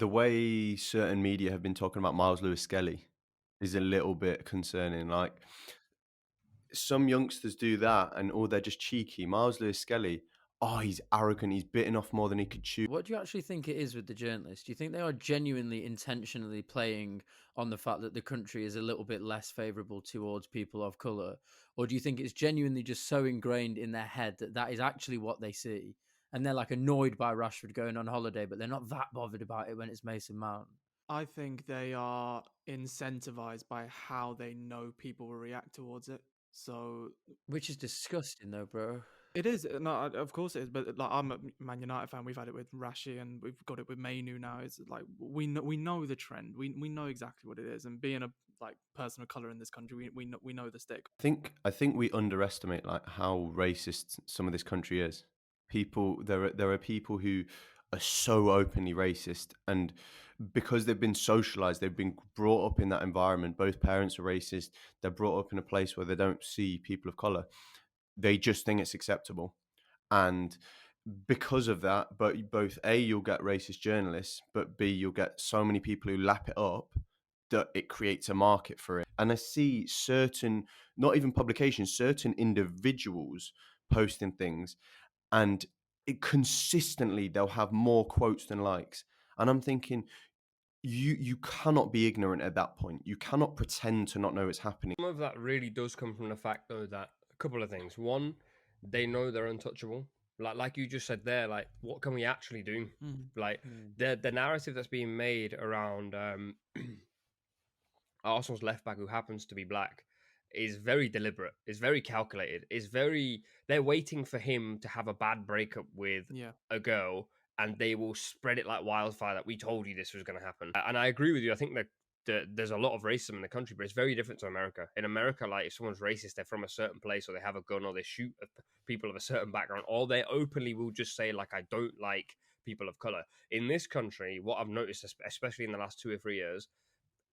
The way certain media have been talking about Myles Lewis-Skelly is a little bit concerning. Like, some youngsters do that and or they're just cheeky. Myles Lewis-Skelly, oh, he's arrogant. He's bitten off more than he could chew. What do you actually think it is with the journalists? Do you think they are genuinely intentionally playing on the fact that the country is a little bit less favourable towards people of colour? Or do you think it's genuinely just so ingrained in their head that that is actually what they see? And they're like annoyed by Rashford going on holiday, but they're not that bothered about it when it's Mason Mount. I think they are incentivized by how they know people will react towards it. So Which is disgusting though, bro. it is. No, of course it is. But like, I'm a Man United fan. We've had it with Rashi, and we've got it with Mainu now. It's like we know the trend. We know exactly what it is. And being a like person of color in this country, we know the stick. I think we underestimate like how racist some of this country is. There are people who are so openly racist, and because they've been socialized, they've been brought up in that environment. Both parents are racist. They're brought up in a place where they don't see people of color. They just think it's acceptable, and because of that, but both A, you'll get racist journalists, but B, you'll get so many people who lap it up that it creates a market for it. And I see certain, not even publications, certain individuals posting things, and it consistently they'll have more quotes than likes. And I'm thinking, you cannot be ignorant at that point. You cannot pretend to not know it's happening. Some of that really does come from the fact, though, that a couple of things. One, they know they're untouchable. Like you just said there, like what can we actually do? Like the narrative that's being made around Arsenal's left back, who happens to be black, is very deliberate. Is very calculated. Is very. They're waiting for him to have a bad breakup with Yeah. a girl, and they will spread it like wildfire that we told you this was going to happen. And I agree with you. I think that there's a lot of racism in the country, but it's very different to America. In America, like if someone's racist, they're from a certain place, or they have a gun, or they shoot people of a certain background, or they openly will just say like, "I don't like people of color." In this country, what I've noticed, especially in the last 2 or 3 years,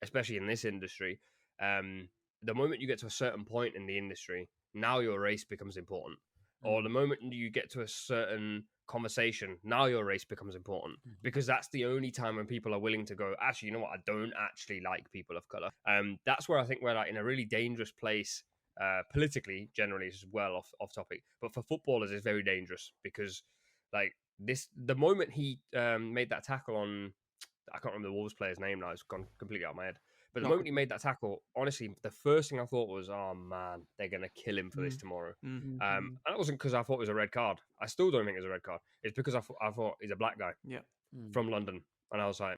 especially in this industry, the moment you get to a certain point in the industry, now your race becomes important. Or the moment you get to a certain conversation, now your race becomes important, because that's the only time when people are willing to go, actually, you know what, I don't actually like people of color. That's where I think we're like in a really dangerous place, politically, generally as well, off topic. But for footballers, it's very dangerous because, like this, the moment he made that tackle on, I can't remember the Wolves player's name now. It's gone completely out of my head. But the Not. moment he made that tackle, honestly, the first thing I thought was, "Oh man, they're gonna kill him for this tomorrow." And that wasn't because I thought it was a red card. I still don't think it was a red card. It's because I thought he's a black guy Yeah. from London, and I was like,